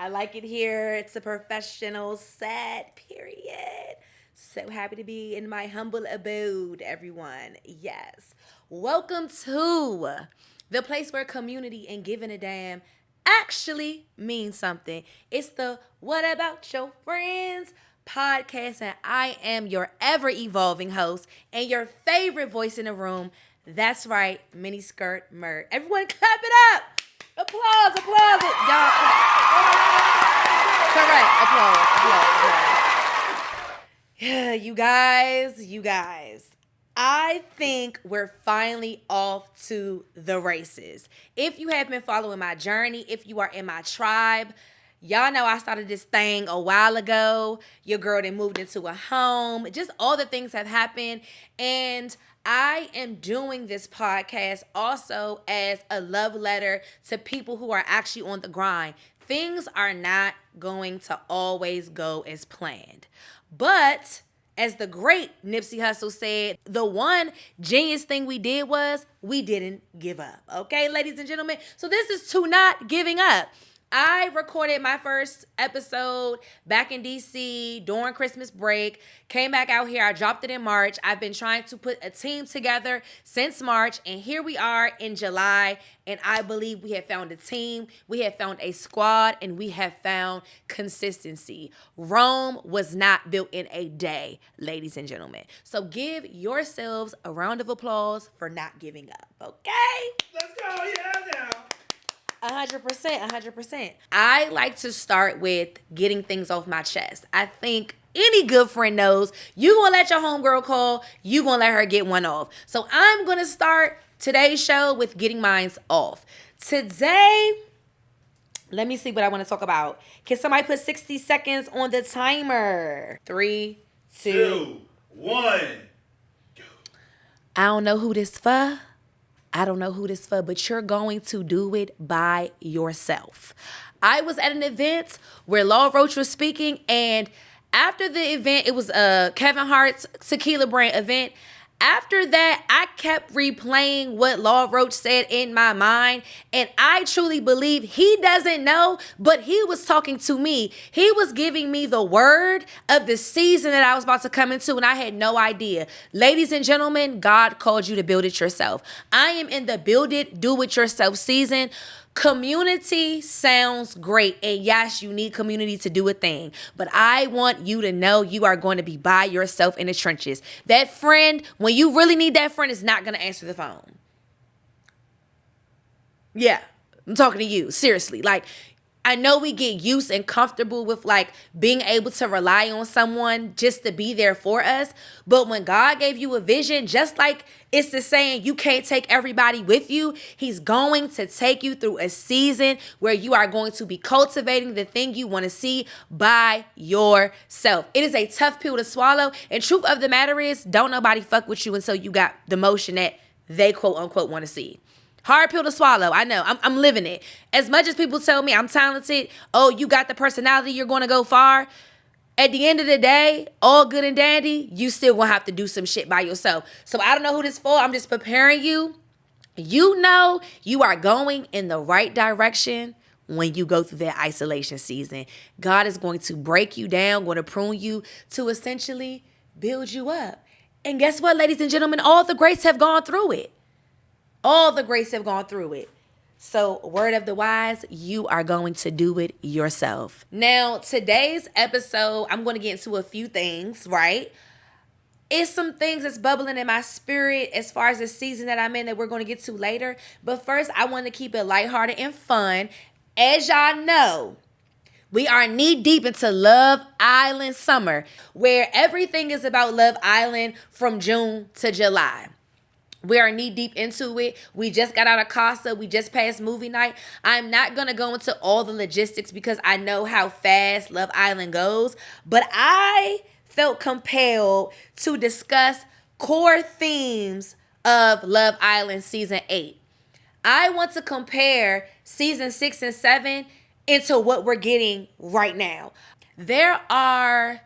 I like it here. It's a professional set, period. So happy to be in my humble abode, everyone. Yes. Welcome to the place where community and giving a damn actually means something. It's the What About Yo Frans podcast, and I am your ever evolving host and your favorite voice in the room. That's right, Miniskirt Myrt. Everyone clap it up. Applause, applause. Y'all correct. Applause. Yeah, you guys. I think we're finally off to the races. If you have been following my journey, if you are in my tribe, y'all know I started this thing a while ago. Your girl then moved into a home. Just all the things have happened. And I am doing this podcast also as a love letter to people who are actually on the grind. Things are not going to always go as planned. But as the great Nipsey Hussle said, the one genius thing we did was we didn't give up. Okay, ladies and gentlemen? So this is to not giving up. I recorded my first episode back in DC during Christmas break, came back out here. I dropped it in March. I've been trying to put a team together since March, and here we are in July, and I believe we have found a team, we have found a squad, and we have found consistency. Rome was not built in a day, ladies and gentlemen. So give yourselves a round of applause for not giving up, okay? Let's go, yeah, now. 100%. I like to start with getting things off my chest. I think any good friend knows you gonna let your homegirl call, you gonna let her get one off. So I'm gonna start today's show with getting mine off. Today, let me see what I want to talk about. Can somebody put 60 seconds on the timer? 3, 2, 1. Go. I don't know who this for. But you're going to do it by yourself. I was at an event where Law Roach was speaking, and after the event, it was a Kevin Hart's tequila brand event. After that, I kept replaying what Law Roach said in my mind, and I truly believe he doesn't know, but he was talking to me. He was giving me the word of the season that I was about to come into, and I had no idea. Ladies and gentlemen, God called you to build it yourself. I am in the build it, do it yourself season. Community sounds great, and yes, you need community to do a thing, but I want you to know you are going to be by yourself in the trenches. That friend, when you really need that friend, is not going to answer the phone. Yeah, I'm talking to you, seriously. Like, I know we get used and comfortable with being able to rely on someone just to be there for us. But when God gave you a vision, just like it's the saying, you can't take everybody with you. He's going to take you through a season where you are going to be cultivating the thing you want to see by yourself. It is a tough pill to swallow. And truth of the matter is, don't nobody fuck with you until you got the motion that they quote unquote want to see. Hard pill to swallow. I know. I'm living it. As much as people tell me I'm talented, oh, you got the personality, you're going to go far. At the end of the day, all good and dandy, you still going to have to do some shit by yourself. So I don't know who this for. I'm just preparing you. You know you are going in the right direction when you go through that isolation season. God is going to break you down, going to prune you to essentially build you up. And guess what, ladies and gentlemen? All the greats have gone through it. All the greats have gone through it. So, word of the wise, you are going to do it yourself. Now, today's episode, I'm going to get into a few things, right? It's some things that's bubbling in my spirit as far as the season that I'm in that we're going to get to later. But first, I want to keep it lighthearted and fun. As y'all know, we are knee deep into Love Island summer, where everything is about Love Island from June to July. We are knee deep into it. We just got out of Casa. We just passed movie night. I'm not going to go into all the logistics because I know how fast Love Island goes. But I felt compelled to discuss core themes of Love Island Season 8. I want to compare Season 6 and 7 into what we're getting right now. There are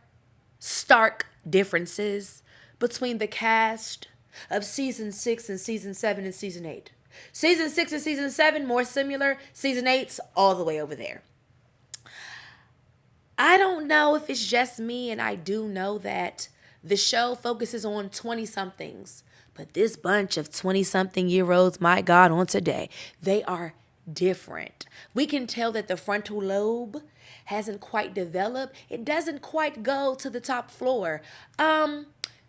stark differences between the cast of Season 6 and Season 7 and Season 8. Season 6 and Season 7, more similar. Season 8's all the way over there. I don't know if it's just me, and I do know that the show focuses on 20 somethings. But this bunch of 20 something year olds, my God, on today, they are different. We can tell that the frontal lobe hasn't quite developed. It doesn't quite go to the top floor.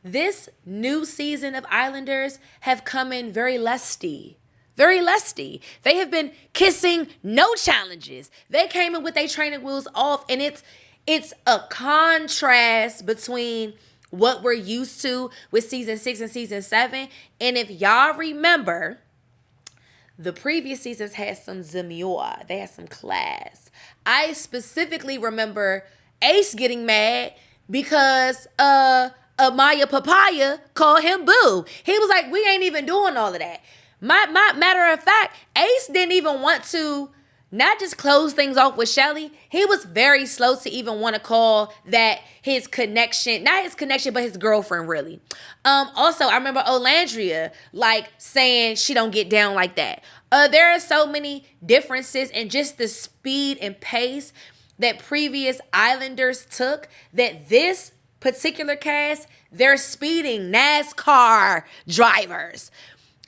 This new season of Islanders have come in very lusty. Very lusty. They have been kissing no challenges. They came in with their training wheels off, and it's a contrast between what we're used to with season 6 and season 7. And if y'all remember, the previous seasons had some demure. They had some class. I specifically remember Ace getting mad because Amaya Papaya called him boo. He was like, we ain't even doing all of that. My matter of fact, Ace didn't even want to not just close things off with Shelly. He was very slow to even want to call that his connection, not his connection, but his girlfriend, really. Also, I remember Olandria like saying she don't get down like that. There are so many differences in just the speed and pace that previous Islanders took that this particular cast, they're speeding NASCAR drivers.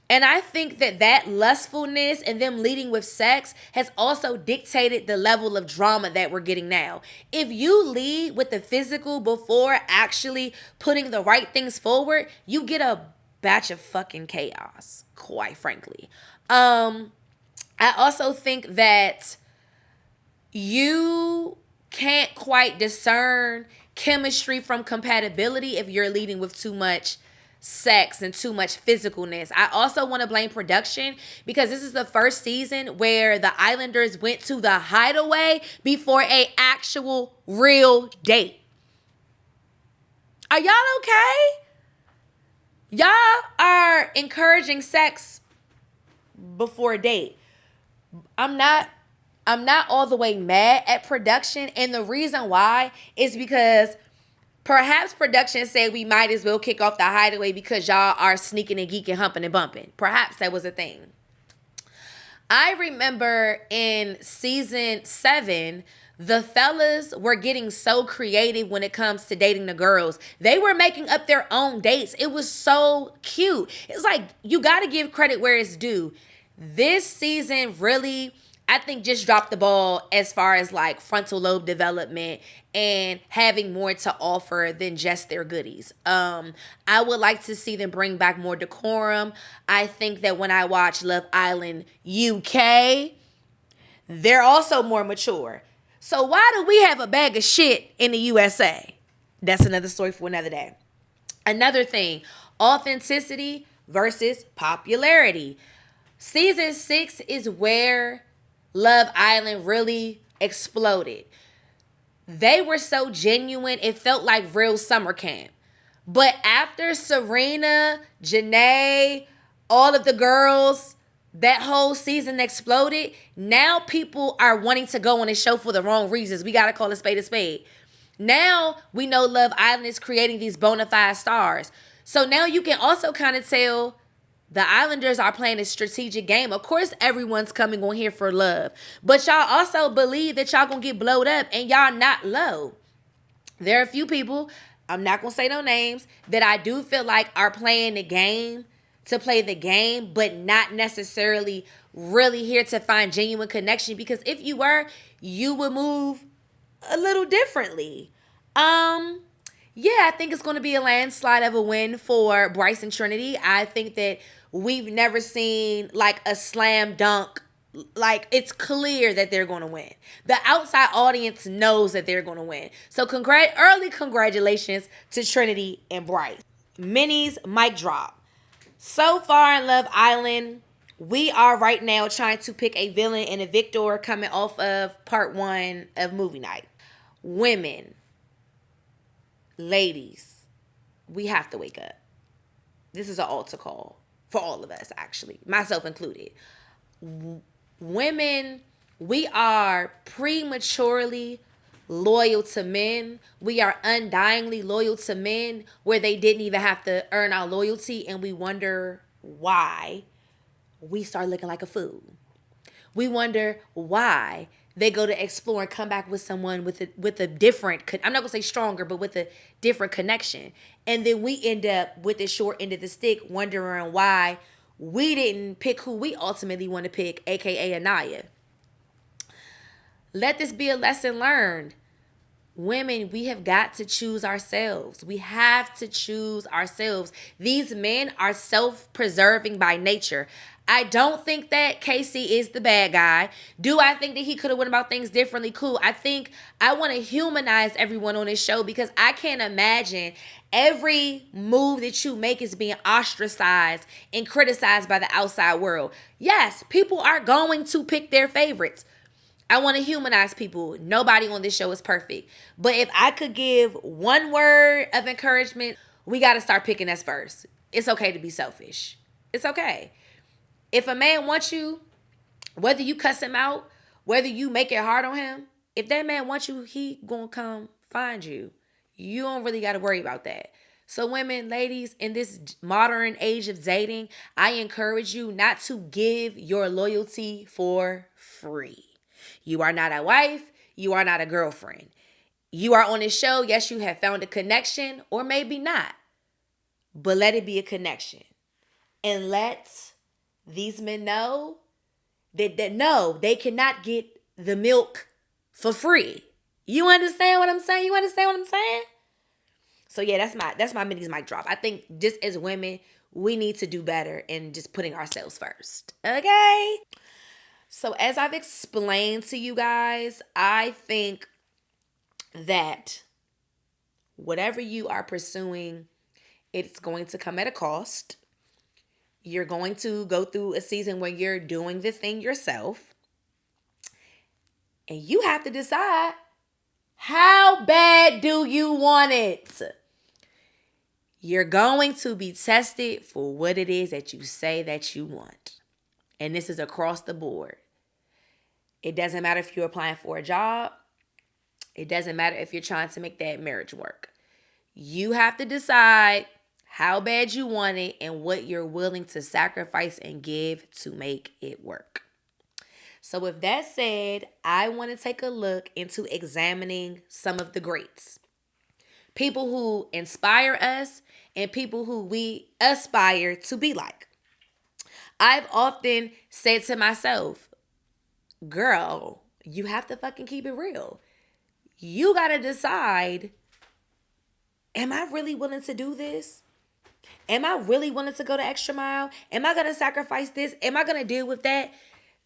And I think that lustfulness and them leading with sex has also dictated the level of drama that we're getting now. If you lead with the physical before actually putting the right things forward, you get a batch of fucking chaos, quite frankly. I also think that you can't quite discern chemistry from compatibility if you're leading with too much sex and too much physicalness. I also want to blame production because this is the first season where the Islanders went to the hideaway before a actual real date. Are y'all okay? Y'all are encouraging sex before a date. I'm not all the way mad at production, and the reason why is because perhaps production said we might as well kick off the hideaway because y'all are sneaking and geeking, humping and bumping. Perhaps that was a thing. I remember in season 7, the fellas were getting so creative when it comes to dating the girls. They were making up their own dates. It was so cute. It's like, you got to give credit where it's due. This season really, I think, just dropped the ball as far as like frontal lobe development and having more to offer than just their goodies. I would like to see them bring back more decorum. I think that when I watch Love Island UK, they're also more mature. So why do we have a bag of shit in the USA? That's another story for another day. Another thing, authenticity versus popularity. Season 6 is where Love Island really exploded. They were so genuine, it felt like real summer camp. But after Serena, Janae, all of the girls, that whole season exploded, now people are wanting to go on a show for the wrong reasons. We got to call a spade a spade. Now we know Love Island is creating these bona fide stars. So now you can also kind of tell the Islanders are playing a strategic game. Of course, everyone's coming on here for love. But y'all also believe that y'all gonna get blowed up and y'all not low. There are a few people, I'm not gonna say no names, that I do feel like are playing the game to play the game, but not necessarily really here to find genuine connection. Because if you were, you would move a little differently. Yeah, I think it's going to be a landslide of a win for Bryce and Trinity. I think that we've never seen like a slam dunk. Like, it's clear that they're going to win. The outside audience knows that they're going to win. So early congratulations to Trinity and Bryce. Minnie's mic drop. So far in Love Island, we are right now trying to pick a villain and a victor coming off of part 1 of movie night. Women, ladies, we have to wake up. This is an altar call for all of us, actually, myself included. Women, we are prematurely loyal to men. We are undyingly loyal to men where they didn't even have to earn our loyalty, and we wonder why we start looking like a fool. We wonder why they go to explore and come back with someone with a different, I'm not gonna say stronger, but with a different connection. And then we end up with the short end of the stick, wondering why we didn't pick who we ultimately want to pick, aka Anaya. Let this be a lesson learned. Women, we have got to choose ourselves. We have to choose ourselves. These men are self-preserving by nature. I don't think that Casey is the bad guy. Do I think that he could have went about things differently? Cool. I want to humanize everyone on this show because I can't imagine every move that you make is being ostracized and criticized by the outside world. Yes, people are going to pick their favorites. I want to humanize people. Nobody on this show is perfect. But if I could give one word of encouragement, we got to start picking us first. It's okay to be selfish. It's okay. If a man wants you, whether you cuss him out, whether you make it hard on him, if that man wants you, he gonna come find you. You don't really got to worry about that. So women, ladies, in this modern age of dating, I encourage you not to give your loyalty for free. You are not a wife. You are not a girlfriend. You are on this show. Yes, you have found a connection or maybe not. But let it be a connection. And let these men know that no, they cannot get the milk for free. You understand what I'm saying? You understand what I'm saying? So yeah, that's my minis mic drop. I think just as women, we need to do better in just putting ourselves first. Okay? So as I've explained to you guys, I think that whatever you are pursuing, it's going to come at a cost. You're going to go through a season where you're doing the thing yourself. And you have to decide, how bad do you want it? You're going to be tested for what it is that you say that you want. And this is across the board. It doesn't matter if you're applying for a job. It doesn't matter if you're trying to make that marriage work. You have to decide how bad you want it and what you're willing to sacrifice and give to make it work. So with that said, I want to take a look into examining some of the greats. People who inspire us and people who we aspire to be like. I've often said to myself, girl, you have to fucking keep it real. You got to decide, am I really willing to do this? Am I really willing to go the extra mile? Am I going to sacrifice this? Am I going to deal with that?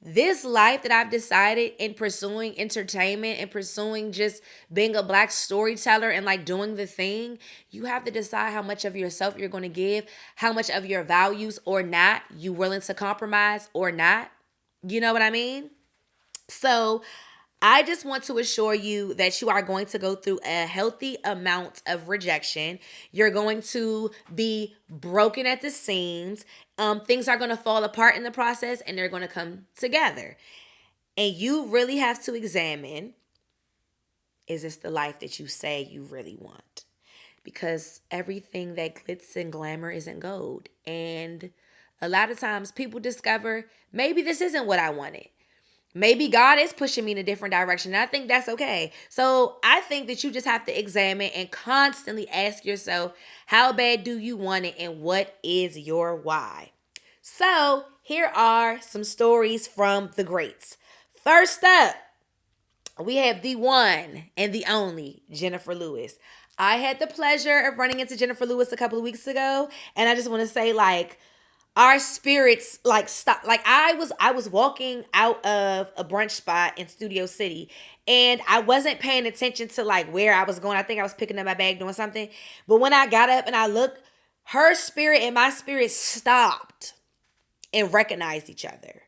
This life that I've decided in pursuing entertainment and pursuing just being a Black storyteller and like doing the thing, you have to decide how much of yourself you're going to give, how much of your values or not you willing to compromise or not. You know what I mean? So I just want to assure you that you are going to go through a healthy amount of rejection. You're going to be broken at the seams. Things are going to fall apart in the process and they're going to come together. And you really have to examine, is this the life that you say you really want? Because everything that glitz and glamour isn't gold. And a lot of times people discover, maybe this isn't what I wanted. Maybe God is pushing me in a different direction. And I think that's okay. So I think that you just have to examine and constantly ask yourself, how bad do you want it and what is your why? So here are some stories from the greats. First up, we have the one and the only Jennifer Lewis. I had the pleasure of running into Jennifer Lewis a couple of weeks ago. And I just want to say, like, our spirits like stop. Like I was walking out of a brunch spot in Studio City and I wasn't paying attention to like where I was going. I think I was picking up my bag doing something. But when I got up and I looked, her spirit and my spirit stopped and recognized each other.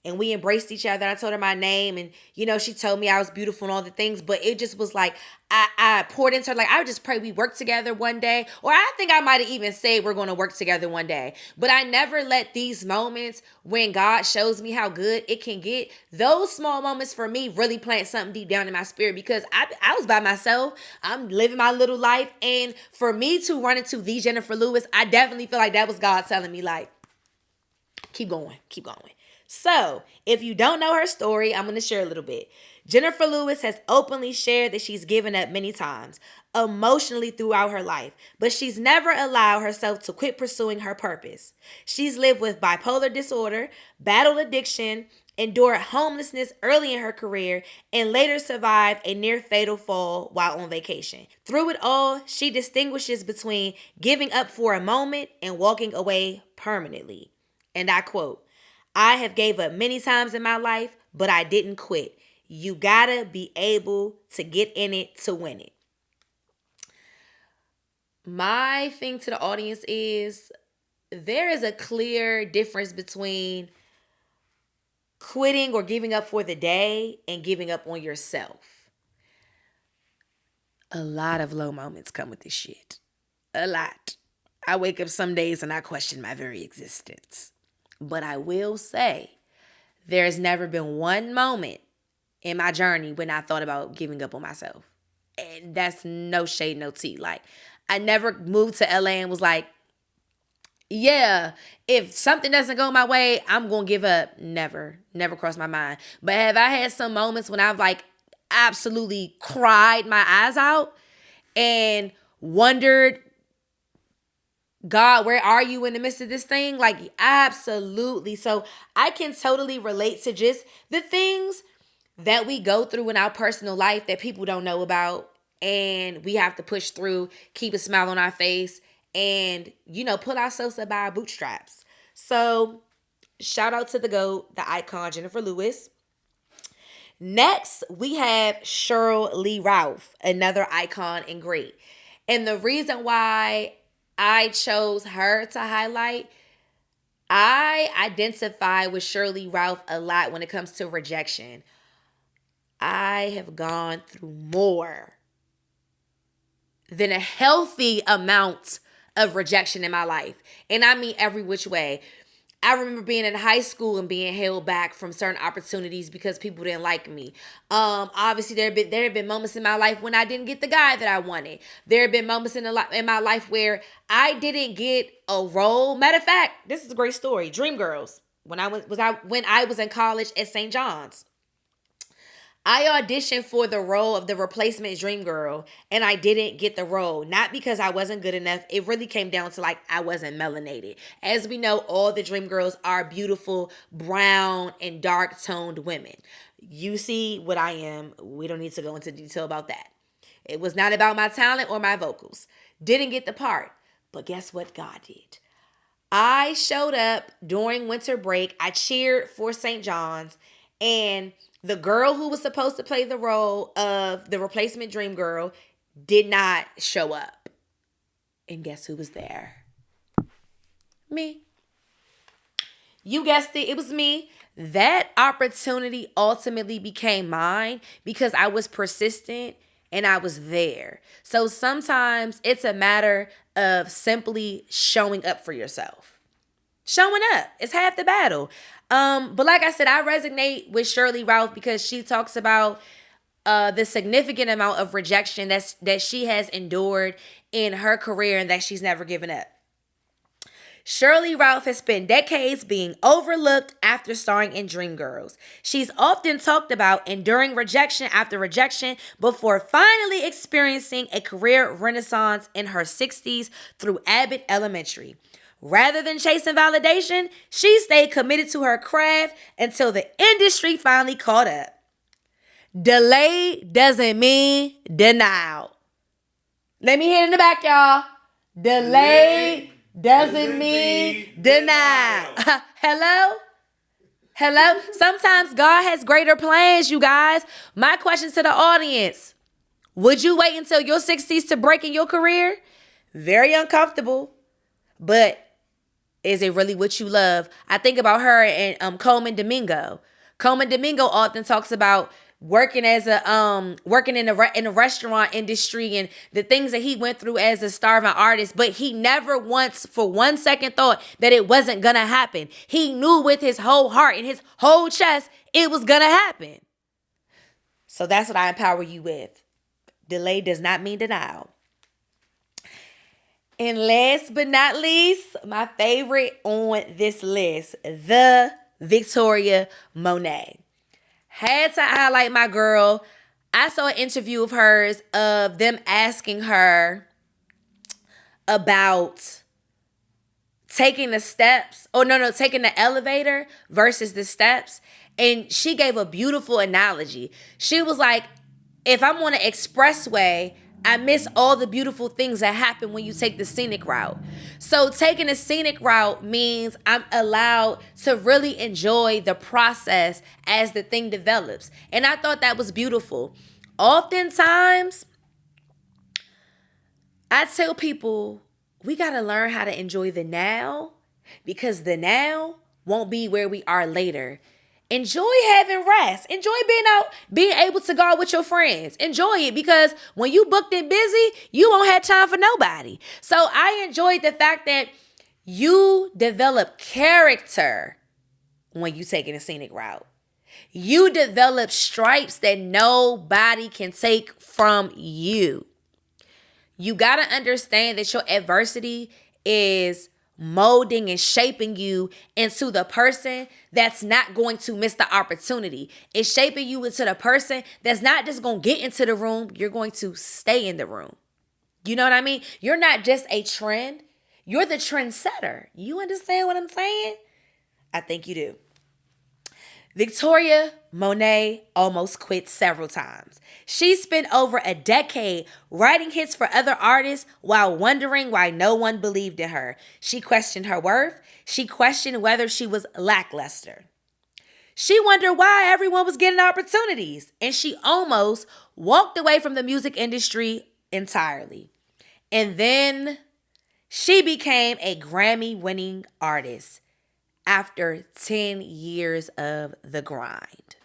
And we embraced each other. I told her my name and, you know, she told me I was beautiful and all the things. But it just was like, I poured into her. Like, I would just pray we work together one day. Or I think I might have even said we're going to work together one day. But I never let these moments when God shows me how good it can get, those small moments for me really plant something deep down in my spirit. Because I was by myself. I'm living my little life. And for me to run into the Jennifer Lewis, I definitely feel like that was God telling me, like, keep going, keep going. So, if you don't know her story, I'm going to share a little bit. Jennifer Lewis has openly shared that she's given up many times, emotionally throughout her life, but she's never allowed herself to quit pursuing her purpose. She's lived with bipolar disorder, battled addiction, endured homelessness early in her career, and later survived a near fatal fall while on vacation. Through it all, she distinguishes between giving up for a moment and walking away permanently. And I quote, "I have gave up many times in my life, but I didn't quit. You gotta be able to get in it to win it." My thing to the audience is there is a clear difference between quitting or giving up for the day and giving up on yourself. A lot of low moments come with this shit. A lot. I wake up some days and I question my very existence. But I will say, there's never been one moment in my journey when I thought about giving up on myself. And that's no shade, no tea. Like, I never moved to LA and was like, yeah, if something doesn't go my way, I'm going to give up. Never crossed my mind. But have I had some moments when I've like absolutely cried my eyes out and wondered, God, where are you in the midst of this thing? Like, absolutely. So I can totally relate to just the things that we go through in our personal life that people don't know about. And we have to push through, keep a smile on our face, and, pull ourselves up by our bootstraps. So shout out to the GOAT, the icon, Jennifer Lewis. Next, we have Cheryl Lee Ralph, another icon and great. And the reason why I chose her to highlight, I identify with Shirley Ralph a lot when it comes to rejection. I have gone through more than a healthy amount of rejection in my life. And I mean every which way. I remember being in high school and being held back from certain opportunities because people didn't like me. Obviously, there have been moments in my life when I didn't get the guy that I wanted. There have been moments in my life where I didn't get a role. Matter of fact, this is a great story. Dreamgirls. When I was in college at St. John's, I auditioned for the role of the replacement dream girl, and I didn't get the role. Not because I wasn't good enough. It really came down to I wasn't melanated. As we know, all the dream girls are beautiful, brown, and dark toned women. You see what I am. We don't need to go into detail about that. It was not about my talent or my vocals. Didn't get the part. But guess what God did? I showed up during winter break. I cheered for St. John's, and the girl who was supposed to play the role of the replacement dream girl did not show up. And guess who was there? Me. You guessed it. It was me. That opportunity ultimately became mine because I was persistent and I was there. So sometimes it's a matter of simply showing up for yourself. Showing up is half the battle. But like I said, I resonate with Shirley Ralph because she talks about the significant amount of rejection that she has endured in her career and that she's never given up. Shirley Ralph has spent decades being overlooked after starring in Dreamgirls. She's often talked about enduring rejection after rejection before finally experiencing a career renaissance in her 60s through Abbott Elementary. Rather than chasing validation, she stayed committed to her craft until the industry finally caught up. Delay doesn't mean denial. Let me hear it in the back, y'all. Delay doesn't mean denial. Hello? Sometimes God has greater plans, you guys. My question to the audience, would you wait until your 60s to break in your career? Very uncomfortable, but is it really what you love? I think about her and Coleman Domingo. Coleman Domingo often talks about working in the restaurant industry and the things that he went through as a starving artist, but he never once for 1 second thought that it wasn't gonna happen. He knew with his whole heart and his whole chest it was gonna happen. So that's what I empower you with. Delay does not mean denial. And last but not least, my favorite on this list, the Victoria Monet. Had to highlight my girl. I saw an interview of hers of them asking her about taking the steps, taking the elevator versus the steps. And she gave a beautiful analogy. She was like, if I'm on an expressway, I miss all the beautiful things that happen when you take the scenic route. So taking the scenic route means I'm allowed to really enjoy the process as the thing develops. And I thought that was beautiful. Oftentimes, I tell people, we got to learn how to enjoy the now, because the now won't be where we are later. Enjoy having rest. Enjoy being out, being able to go out with your friends. Enjoy it, because when you booked and busy, you won't have time for nobody. So I enjoyed the fact that you develop character when you taking a scenic route. You develop stripes that nobody can take from you. You got to understand that your adversity is molding and shaping you into the person that's not going to miss the opportunity. It's shaping you into the person that's not just going to get into the room. You're going to stay in the room. You know what I mean? You're not just a trend. You're the trendsetter. You understand what I'm saying? I think you do. Victoria Monet almost quit several times. She spent over a decade writing hits for other artists while wondering why no one believed in her. She questioned her worth. She questioned whether she was lackluster. She wondered why everyone was getting opportunities, and she almost walked away from the music industry entirely. And then she became a Grammy-winning artist after 10 years of the grind.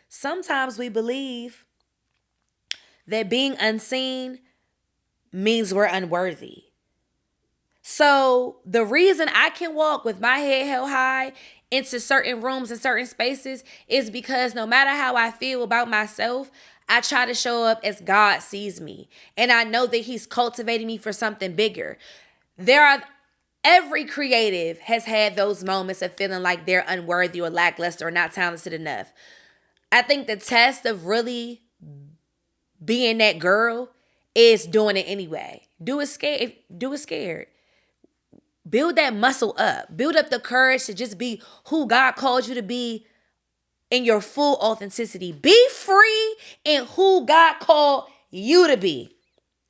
Sometimes we believe that being unseen means we're unworthy. So the reason I can walk with my head held high into certain rooms and certain spaces is because no matter how I feel about myself, I try to show up as God sees me. And I know that He's cultivating me for something bigger. Every creative has had those moments of feeling like they're unworthy or lackluster or not talented enough. I think the test of really being that girl is doing it anyway. Do it scared. Build that muscle up. Build up the courage to just be who God called you to be in your full authenticity. Be free in who God called you to be.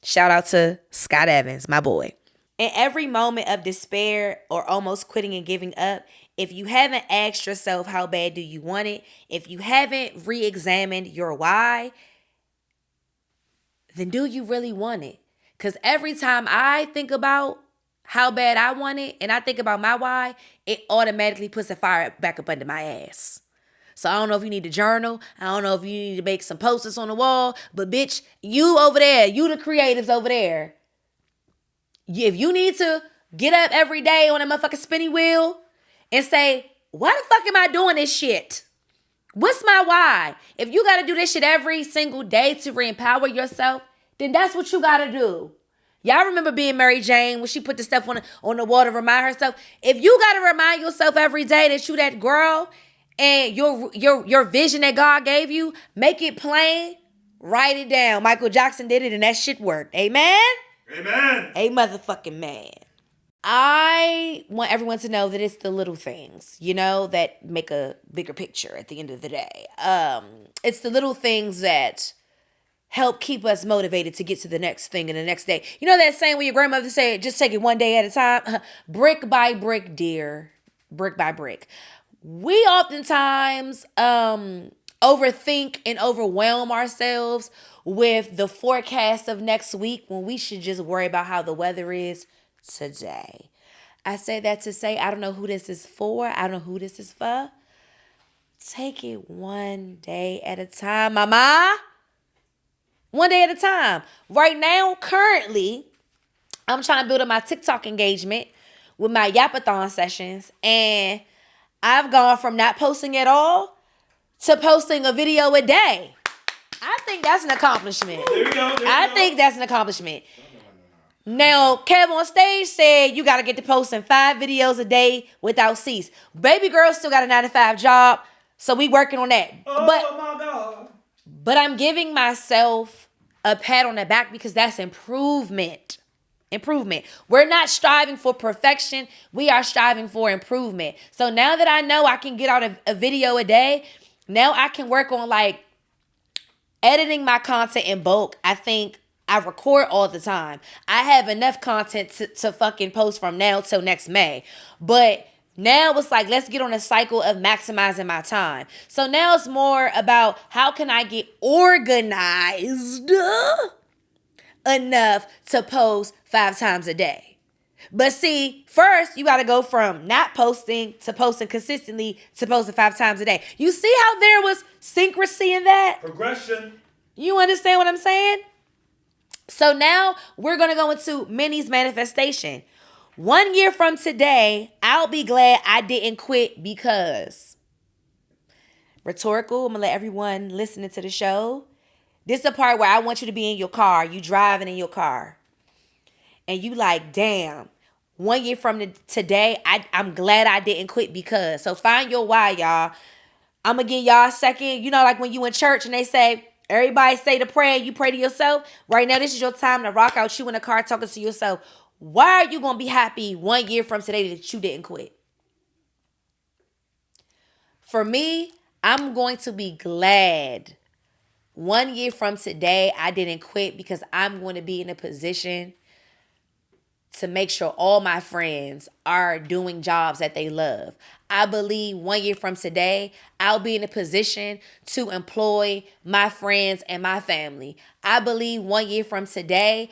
Shout out to Scott Evans, my boy. In every moment of despair or almost quitting and giving up, if you haven't asked yourself how bad do you want it, if you haven't re-examined your why, then do you really want it? Because every time I think about how bad I want it and I think about my why, it automatically puts a fire back up under my ass. So I don't know if you need to journal. I don't know if you need to make some posters on the wall. But bitch, you over there, you the creatives over there. If you need to get up every day on a motherfucking spinny wheel and say, why the fuck am I doing this shit? What's my why? If you got to do this shit every single day to re-empower yourself, then that's what you got to do. Y'all remember being Mary Jane when she put the stuff on the wall to remind herself? If you got to remind yourself every day that you that girl and your vision that God gave you, make it plain, write it down. Michael Jackson did it and that shit worked. Amen? Amen. A motherfucking man. I want everyone to know that it's the little things, that make a bigger picture at the end of the day. It's the little things that help keep us motivated to get to the next thing and the next day. You know that saying where your grandmother said, just take it one day at a time? Brick by brick, dear. Brick by brick. We oftentimes overthink and overwhelm ourselves with the forecast of next week when we should just worry about how the weather is today. I say that to say, I don't know who this is for. I don't know who this is for. Take it one day at a time, mama. One day at a time. Right now, currently, I'm trying to build up my TikTok engagement with my Yapathon sessions. And I've gone from not posting at all to posting a video a day. I think that's an accomplishment. There we go. I think that's an accomplishment. Now, Kev on stage said you got to get to posting 5 videos a day without cease. Baby girl still got a 9-to-5 job. So we working on that. Oh my God. But I'm giving myself a pat on the back because that's improvement. Improvement. We're not striving for perfection. We are striving for improvement. So now that I know I can get out a video a day, now I can work on like editing my content in bulk. I think I record all the time. I have enough content to fucking post from now till next May. But now it's like, let's get on a cycle of maximizing my time. So now it's more about how can I get organized enough to post 5 times a day. But see, first you got to go from not posting to posting consistently to posting 5 times a day. You see how there was syncrasy in that? Progression. You understand what I'm saying? So now we're going to go into Minnie's manifestation. 1 year from today, I'll be glad I didn't quit because. Rhetorical, I'm going to let everyone listening to the show. This is the part where I want you to be in your car. You driving in your car. And you like, damn, 1 year from today, I'm glad I didn't quit because. So find your why, y'all. I'm going to give y'all a second. You know, like when you in church and they say, everybody say the prayer, you pray to yourself. Right now, this is your time to rock out. You in the car talking to yourself. Why are you going to be happy 1 year from today that you didn't quit? For me, I'm going to be glad 1 year from today I didn't quit because I'm going to be in a position to make sure all my friends are doing jobs that they love. I believe 1 year from today, I'll be in a position to employ my friends and my family. I believe 1 year from today,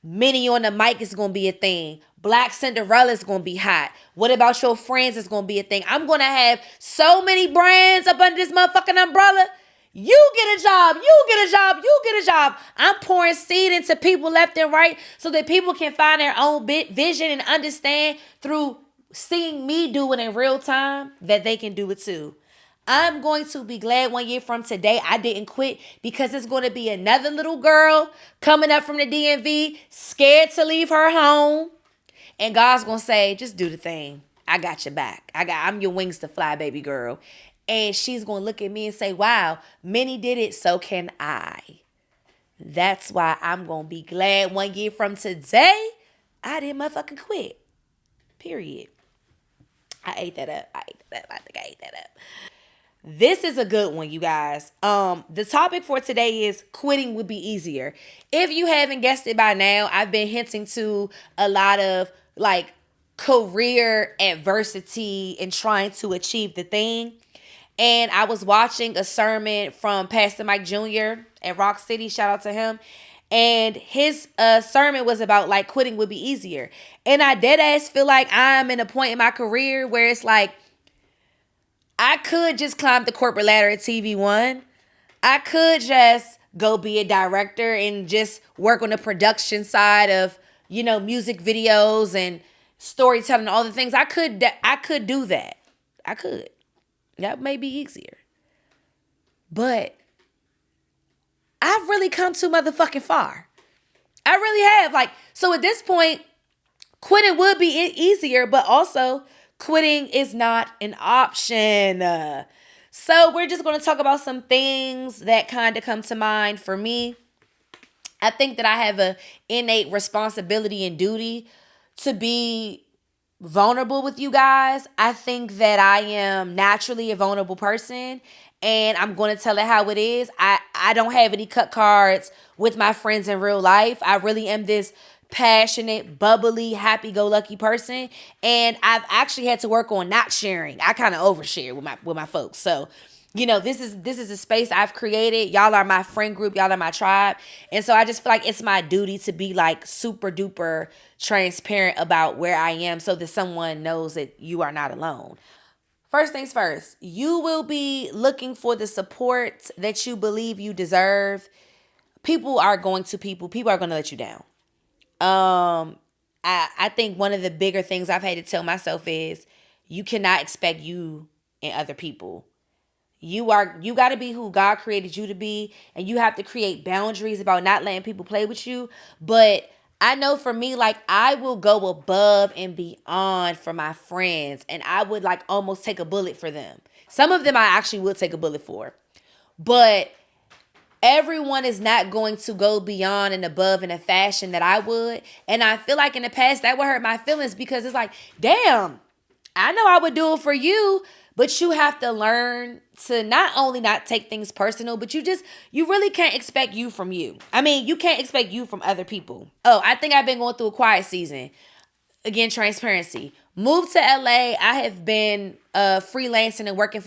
Minnie on the mic is going to be a thing. Black Cinderella is going to be hot. What About Your Frans is going to be a thing. I'm going to have so many brands up under this motherfucking umbrella. You get a job, you get a job, you get a job. I'm pouring seed into people left and right so that people can find their own vision and understand through seeing me do it in real time that they can do it too. I'm going to be glad 1 year from today I didn't quit because it's going to be another little girl coming up from the DMV, scared to leave her home. And God's going to say, just do the thing. I got your back. I'm your wings to fly, baby girl. And she's going to look at me and say, wow, Minnie did it, so can I. That's why I'm going to be glad 1 year from today, I didn't motherfucking quit. Period. I ate that up. I think I ate that up. This is a good one, you guys. The topic for today is quitting would be easier. If you haven't guessed it by now, I've been hinting to a lot of like career adversity and trying to achieve the thing. And I was watching a sermon from Pastor Mike Jr. at Rock City. Shout out to him. And his sermon was about like quitting would be easier. And I dead ass feel like I'm in a point in my career where it's like, I could just climb the corporate ladder at TV1. I could just go be a director and just work on the production side of, you know, music videos and storytelling, all the things. I could do that. I could. That may be easier. But I've really come too motherfucking far. I really have. Like, so at this point, quitting would be easier, but also quitting is not an option. So we're just going to talk about some things that kind of come to mind for me. I think that I have an innate responsibility and duty to be vulnerable with you guys. I think that I am naturally a vulnerable person and I'm going to tell it how it is. I don't have any cut cards with my friends in real life. I really am this passionate, bubbly, happy-go-lucky person, and I've actually had to work on not sharing. I kind of overshare with my folks. So, you know, this is a space I've created. Y'all are my friend group. Y'all are my tribe. And so I just feel like it's my duty to be like super duper transparent about where I am so that someone knows that you are not alone. First things first, you will be looking for the support that you believe you deserve. People are going to let you down. I think one of the bigger things I've had to tell myself is you cannot expect you and other people. You got to be who God created you to be, and you have to create boundaries about not letting people play with you. But I know for me, like, I will go above and beyond for my friends, and I would like almost take a bullet for them. Some of them I actually will take a bullet for. But everyone is not going to go beyond and above in a fashion that I would. And I feel like in the past that would hurt my feelings because it's like, damn, I know I would do it for you, but you have to learn to not only not take things personal, but you really can't expect you from you. I mean, you can't expect you from other people. Oh, I think I've been going through a quiet season. Again, transparency. Moved to LA. I have been freelancing and working,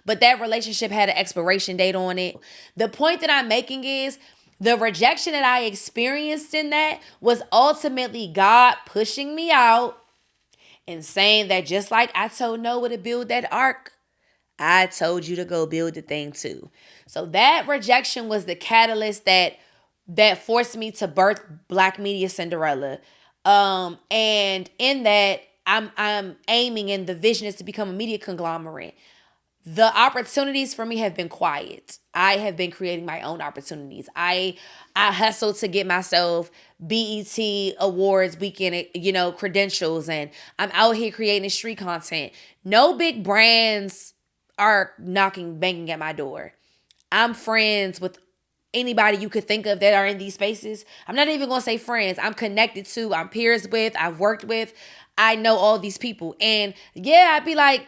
but that relationship had an expiration date on it. The point that I'm making is the rejection that I experienced in that was ultimately God pushing me out and saying that just like I told Noah to build that ark, I told you to go build the thing too. So that rejection was the catalyst that forced me to birth Black Media Cinderella. And in that, I'm aiming, and the vision is to become a media conglomerate. The opportunities for me have been quiet. I have been creating my own opportunities. I hustled to get myself BET Awards weekend, credentials, and I'm out here creating street content. No big brands are banging at my door. I'm friends with anybody you could think of that are in these spaces. I'm not even going to say friends. I'm connected to, I'm peers with, I've worked with. I know all these people. And yeah, I'd be like,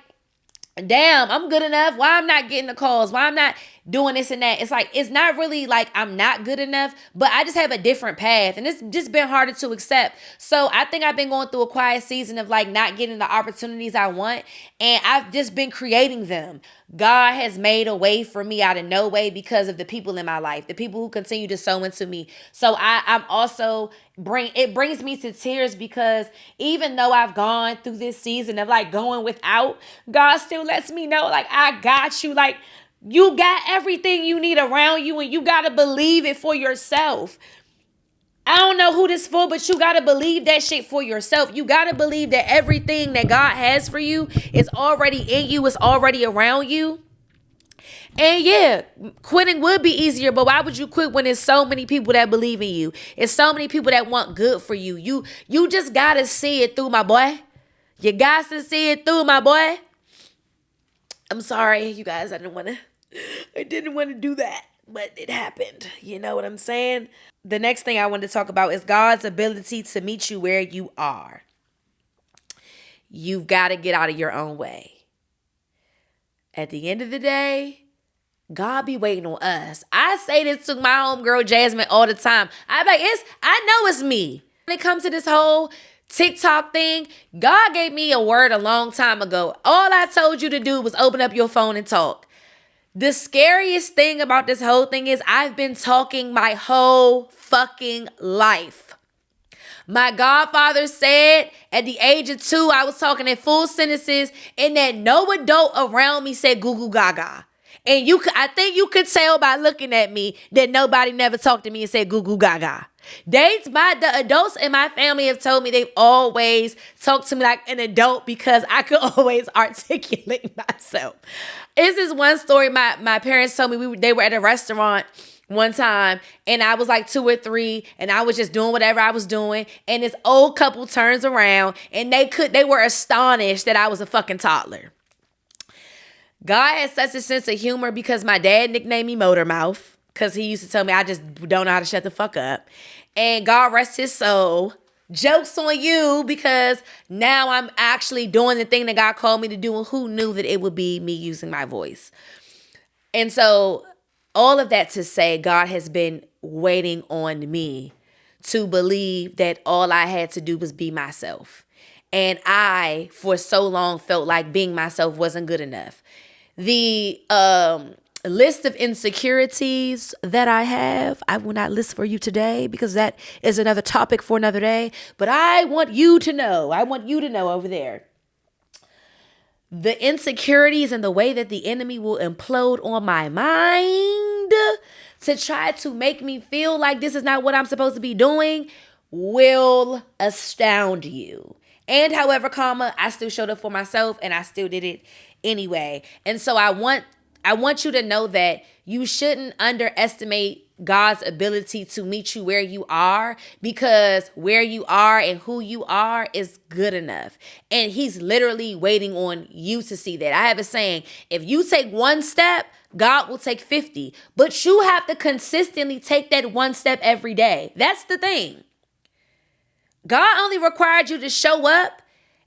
damn, I'm good enough. Why I'm not getting the calls? Why I'm not doing this and that? It's like, it's not really like I'm not good enough, but I just have a different path, and it's just been harder to accept. So I think I've been going through a quiet season of like not getting the opportunities I want, and I've just been creating them. God has made a way for me out of no way because of the people in my life, the people who continue to sow into me. So I'm also it brings me to tears because even though I've gone through this season of like going without, God still lets me know like I got you. Like you got everything you need around you, and you got to believe it for yourself. I don't know who this for, but you got to believe that shit for yourself. You got to believe that everything that God has for you is already in you, is already around you. And yeah, quitting would be easier, but why would you quit when there's so many people that believe in you? It's so many people that want good for you. You just got to see it through, my boy. You got to see it through, my boy. I'm sorry, you guys. I didn't want to do that, but it happened. You know what I'm saying? The next thing I want to talk about is God's ability to meet you where you are. You've got to get out of your own way. At the end of the day, God be waiting on us. I say this to my homegirl Jasmine all the time. I know it's me. When it comes to this whole TikTok thing, God gave me a word a long time ago. All I told you to do was open up your phone and talk. The scariest thing about this whole thing is I've been talking my whole fucking life. My godfather said at the age of 2, I was talking in full sentences, and that no adult around me said goo goo gaga. And I think you could tell by looking at me that nobody never talked to me and said goo goo gaga. The adults in my family have told me they've always talked to me like an adult because I could always articulate myself. This is one story my parents told me. They were at a restaurant one time, and I was like 2 or 3, and I was just doing whatever I was doing, and this old couple turns around, and they were astonished that I was a fucking toddler. God has such a sense of humor because my dad nicknamed me Motor Mouth because he used to tell me I just don't know how to shut the fuck up. And God rest his soul. Joke's on you because now I'm actually doing the thing that God called me to do, and who knew that it would be me using my voice. And so all of that to say, God has been waiting on me to believe that all I had to do was be myself. And I, for so long, felt like being myself wasn't good enough. The list of insecurities that I have, I will not list for you today because that is another topic for another day. But I want you to know over there. The insecurities and the way that the enemy will implode on my mind to try to make me feel like this is not what I'm supposed to be doing will astound you. And however, I still showed up for myself and I still did it anyway. And so I want I want you to know that you shouldn't underestimate God's ability to meet you where you are, because where you are and who you are is good enough. And he's literally waiting on you to see that. I have a saying, if you take one step, God will take 50. But you have to consistently take that one step every day. That's the thing. God only required you to show up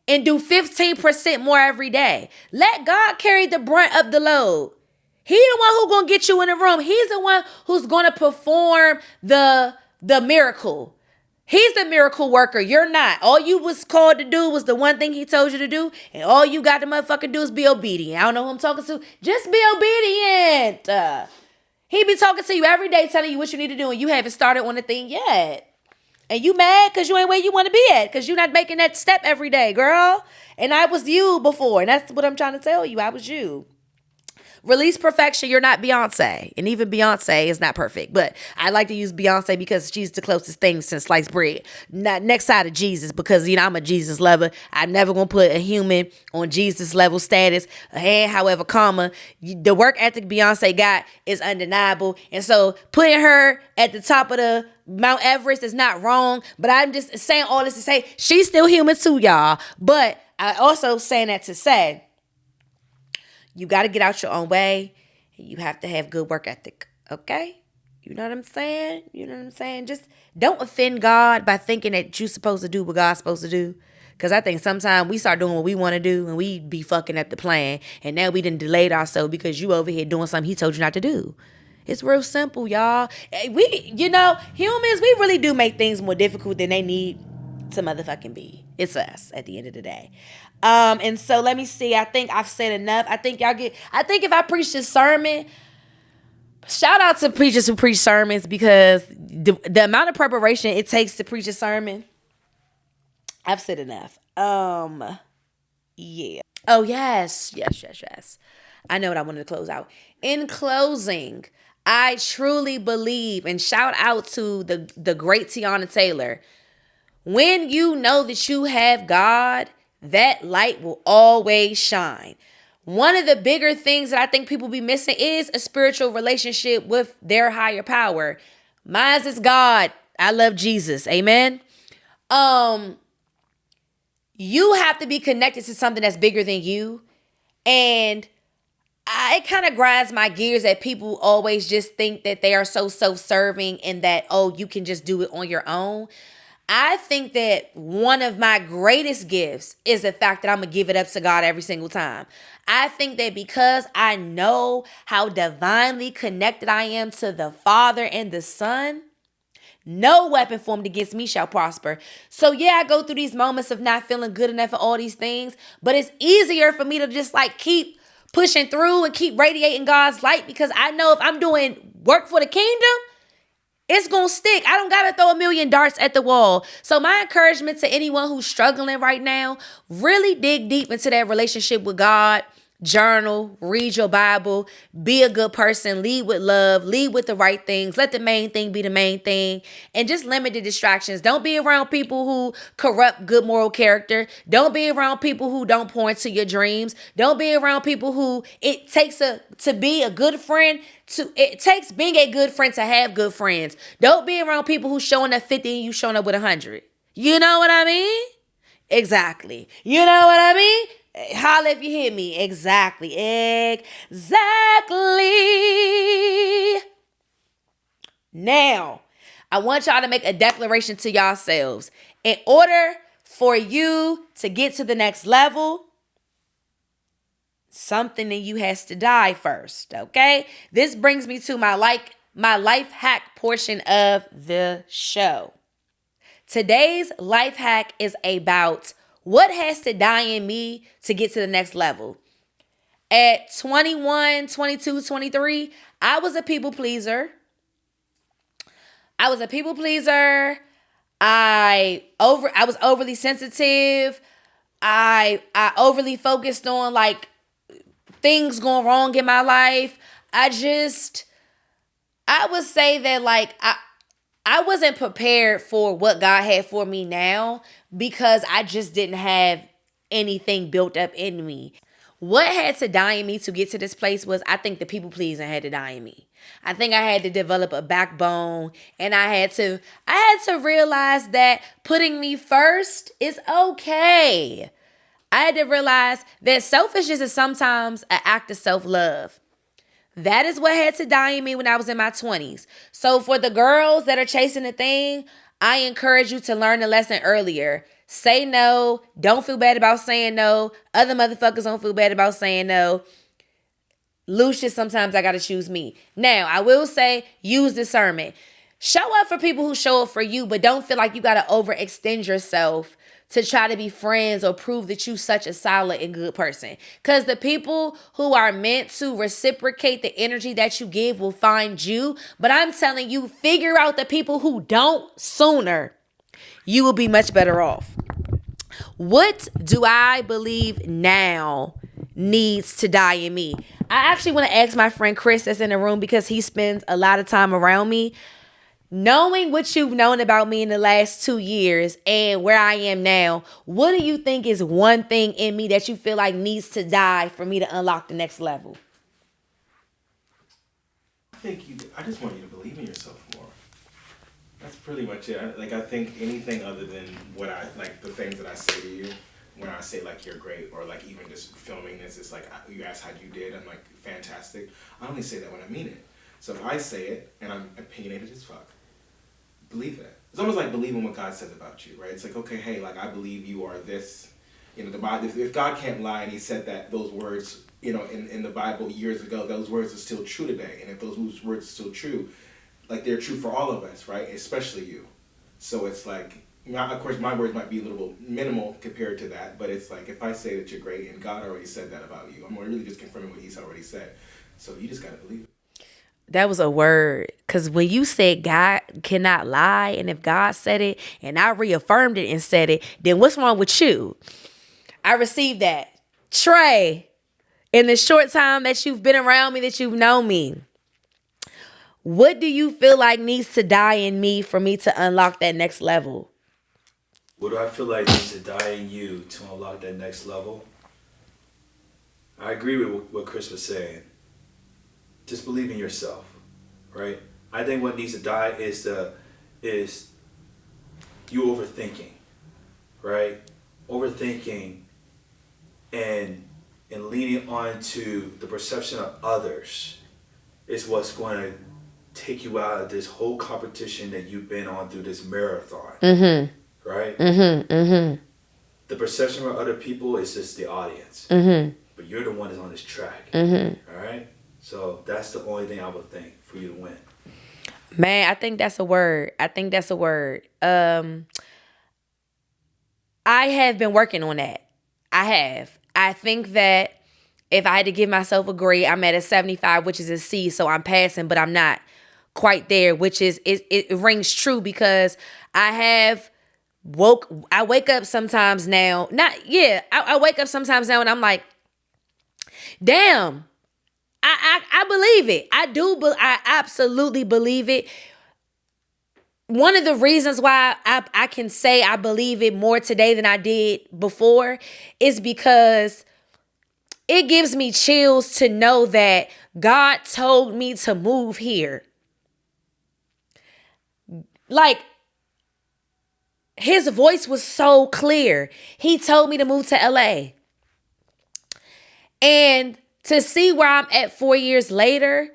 and do 15% more every day. Let God carry the brunt of the load. He the one who's going to get you in the room. He's the one who's going to perform the miracle. He's the miracle worker. You're not. All you was called to do was the one thing he told you to do. And all you got to motherfucking do is be obedient. I don't know who I'm talking to. Just be obedient. He be talking to you every day, telling you what you need to do, and you haven't started on the thing yet. And you mad because you ain't where you want to be at, because you're not making that step every day, girl. And I was you before. And that's what I'm trying to tell you. I was you. Release perfection. You're not Beyonce. And even Beyonce is not perfect. But I like to use Beyonce because she's the closest thing since sliced bread. Not next side of Jesus, because, I'm a Jesus lover. I'm never going to put a human on Jesus level status. However, the work ethic Beyonce got is undeniable. And so putting her at the top of the Mount Everest is not wrong. But I'm just saying all this to say she's still human too, y'all. But I also saying that to say, you got to get out your own way, and you have to have good work ethic, okay? You know what I'm saying? Just don't offend God by thinking that you're supposed to do what God's supposed to do. Because I think sometimes we start doing what we want to do, and we be fucking up the plan, and now we done delayed ourselves because you over here doing something he told you not to do. It's real simple, y'all. Humans, we really do make things more difficult than they need to motherfucking be. It's us at the end of the day. And so let me see. I think I've said enough. I think if I preach this sermon, shout out to preachers who preach sermons, because the amount of preparation it takes to preach a sermon, I've said enough. Yeah. Oh, yes. I know what I wanted to close out. In closing, I truly believe, and shout out to the great Tiana Taylor, when you know that you have God, that light will always shine. One of the bigger things that I think people be missing is a spiritual relationship with their higher power. Mine is God. I love Jesus. Amen. You have to be connected to something that's bigger than you. And it kind of grinds my gears that people always just think that they are so self-serving and that, you can just do it on your own. I think that one of my greatest gifts is the fact that I'm going to give it up to God every single time. I think that because I know how divinely connected I am to the Father and the Son, no weapon formed against me shall prosper. So yeah, I go through these moments of not feeling good enough for all these things, but it's easier for me to just keep pushing through and keep radiating God's light, because I know if I'm doing work for the kingdom, it's going to stick. I don't got to throw a million darts at the wall. So my encouragement to anyone who's struggling right now, really dig deep into that relationship with God. Journal, read your Bible, be a good person, lead with love, lead with the right things. Let the main thing be the main thing, and just limit the distractions. Don't be around people who corrupt good moral character. Don't be around people who don't pour into your dreams. Don't be around people who it takes to be a good friend. It takes being a good friend to have good friends. Don't be around people who showing up 50 and you showing up with 100. You know what I mean? Exactly. You know what I mean? Holla if you hear me. Exactly. Now, I want y'all to make a declaration to yourselves. In order for you to get to the next level, something in you has to die first, okay? This brings me to my life hack portion of the show. Today's life hack is about what has to die in me to get to the next level. At 21, 22, 23, I was a people pleaser. I was overly sensitive. I overly focused on things going wrong in my life. I would say that I wasn't prepared for what God had for me now, because I just didn't have anything built up in me. What had to die in me to get to this place was, I think the people pleasing had to die in me. I think I had to develop a backbone, and I had to realize that putting me first is okay. I had to realize that selfishness is sometimes an act of self-love. That is what had to die in me when I was in my 20s. So for the girls that are chasing the thing, I encourage you to learn the lesson earlier. Say no. Don't feel bad about saying no. Other motherfuckers don't feel bad about saying no. Lucius, sometimes I got to choose me. Now, I will say, use discernment. Show up for people who show up for you, but don't feel like you got to overextend yourself to try to be friends or prove that you such a solid and good person. Because the people who are meant to reciprocate the energy that you give will find you. But I'm telling you, figure out the people who don't sooner. You will be much better off. What do I believe now needs to die in me? I actually want to ask my friend Chris that's in the room, because he spends a lot of time around me. Knowing what you've known about me in the last 2 years and where I am now, what do you think is one thing in me that you feel like needs to die for me to unlock the next level? I just want you to believe in yourself more. That's pretty much it. I think anything other than the things that I say to you, when I say like you're great, or like even just filming this, it's like you ask how you did, I'm like fantastic. I only say that when I mean it. So if I say it and I'm opinionated as fuck, believe that. It's almost like believing what God says about you, right? It's like, okay, hey, like I believe you are this. You know, the Bible. If God can't lie, and He said that those words, you know, in the Bible years ago, those words are still true today. And if those words are still true, like they're true for all of us, right? Especially you. So it's like, of course, my words might be a little minimal compared to that, but it's like if I say that you're great and God already said that about you, I'm really just confirming what He's already said. So you just gotta believe it. That was a word. Because when you said God cannot lie, and if God said it and I reaffirmed it and said it, then what's wrong with you? I received that. Trey, in the short time that you've been around me, that you've known me, what do you feel like needs to die in me for me to unlock that next level? What do I feel like needs to die in you to unlock that next level? I agree with what Chris was saying. Just believe in yourself, right? I think what needs to die is you overthinking, right? Overthinking and leaning on to the perception of others is what's going to take you out of this whole competition that you've been on through this marathon, right? The perception of other people is just the audience, but you're the one that's on this track, all right? So that's the only thing I would think for you to win. Man, I think that's a word. I have been working on that. I have. I think that if I had to give myself a grade, I'm at a 75, which is a C, so I'm passing, but I'm not quite there, which is, it rings true because I wake up sometimes now, I wake up sometimes now and I'm like, damn, I believe it. I absolutely believe it. One of the reasons why I can say I believe it more today than I did before is because it gives me chills to know that God told me to move here. Like, His voice was so clear. He told me to move to LA. And to see where I'm at 4 years later,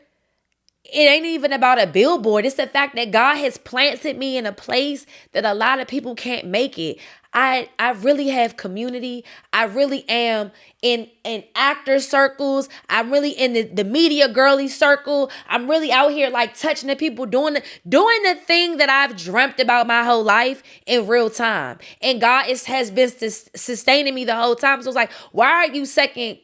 it ain't even about a billboard. It's the fact that God has planted me in a place that a lot of people can't make it. I really have community. I really am in actor circles. I'm really in the media girly circle. I'm really out here like touching the people, doing the thing that I've dreamt about my whole life in real time. And God has been sustaining me the whole time. So it's like, why are you second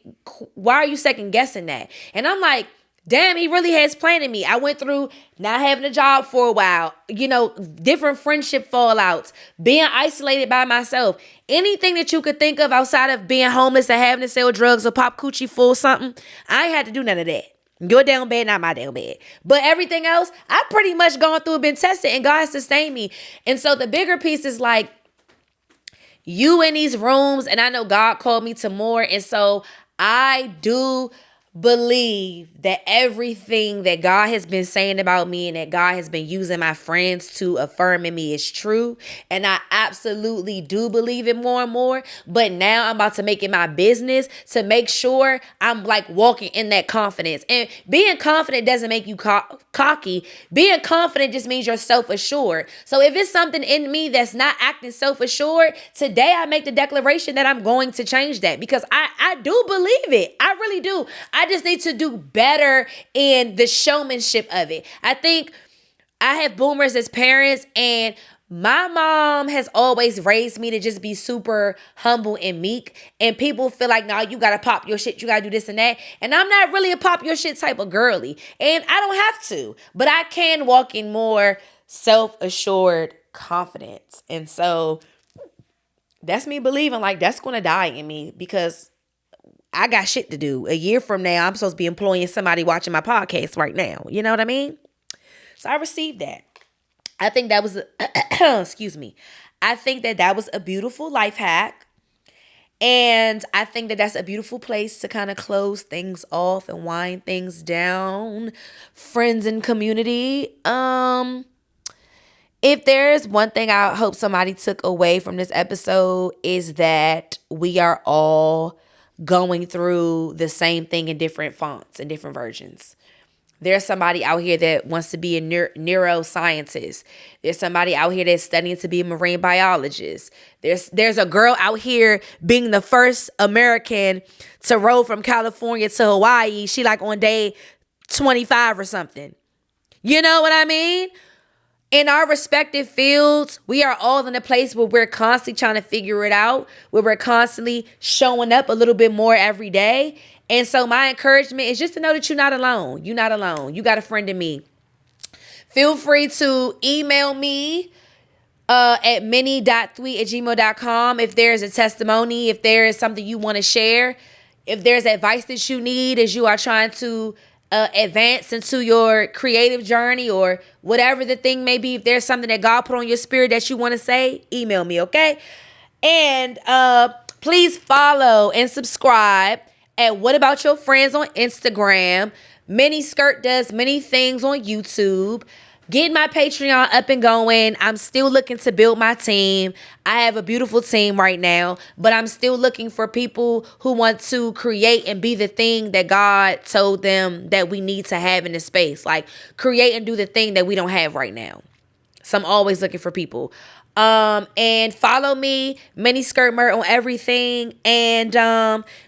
guessing that? And I'm like, damn, He really has planted me. I went through not having a job for a while, different friendship fallouts, being isolated by myself. Anything that you could think of outside of being homeless and having to sell drugs or pop coochie full something, I ain't had to do none of that. Your damn bed, not my damn bed. But everything else, I pretty much gone through and been tested, and God has sustained me. And so the bigger piece is like, you in these rooms, and I know God called me to more, and so I do believe that everything that God has been saying about me and that God has been using my friends to affirm in me is true. And I absolutely do believe it more and more. But now I'm about to make it my business to make sure I'm like walking in that confidence. And being confident doesn't make you cocky. Being confident just means you're self-assured. So if it's something in me that's not acting self-assured, today I make the declaration that I'm going to change that, because I do believe it. I really do. I just need to do better in the showmanship of it. I think I have boomers as parents, and my mom has always raised me to just be super humble and meek. And people feel like, no, you got to pop your shit. You got to do this and that. And I'm not really a pop your shit type of girly. And I don't have to. But I can walk in more self-assured confidence. And so that's me believing like that's going to die in me, because I got shit to do. A year from now, I'm supposed to be employing somebody watching my podcast right now. You know what I mean? So I received that. I think that was, excuse me. I think that was a beautiful life hack. And I think that that's a beautiful place to kind of close things off and wind things down. Friends and community. If there's one thing I hope somebody took away from this episode, is that we are all going through the same thing in different fonts and different versions. There's somebody out here that wants to be a neuroscientist. There's somebody out here that's studying to be a marine biologist. There's a girl out here being the first American to row from California to Hawaii. She like on day 25 or something. You know what I mean? In our respective fields, we are all in a place where we're constantly trying to figure it out, where we're constantly showing up a little bit more every day. And so my encouragement is just to know that you're not alone. You're not alone. You got a friend in me. Feel free to email me at mini.tweet@gmail.com if there's a testimony, if there is something you want to share, if there's advice that you need as you are trying to advance into your creative journey, or whatever the thing may be. If there's something that God put on your spirit that you want to say, email me, okay? And please follow and subscribe at What About Your Frans on Instagram. Miniskirt does many things on YouTube. Getting my Patreon up and going. I'm still looking to build my team. I have a beautiful team right now, but I'm still looking for people who want to create and be the thing that God told them that we need to have in the space. Like, create and do the thing that we don't have right now. So I'm always looking for people. And follow me, Miniskirt Myrt, on everything. And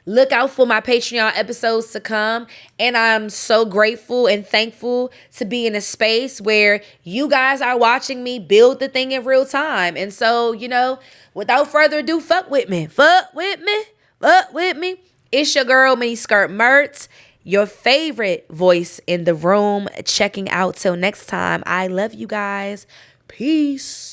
look out for my Patreon episodes to come. And I'm so grateful and thankful to be in a space where you guys are watching me build the thing in real time. And so, you know, without further ado, fuck with me. Fuck with me. Fuck with me. It's your girl, Miniskirt Myrt, your favorite voice in the room, checking out. Till next time, I love you guys. Peace.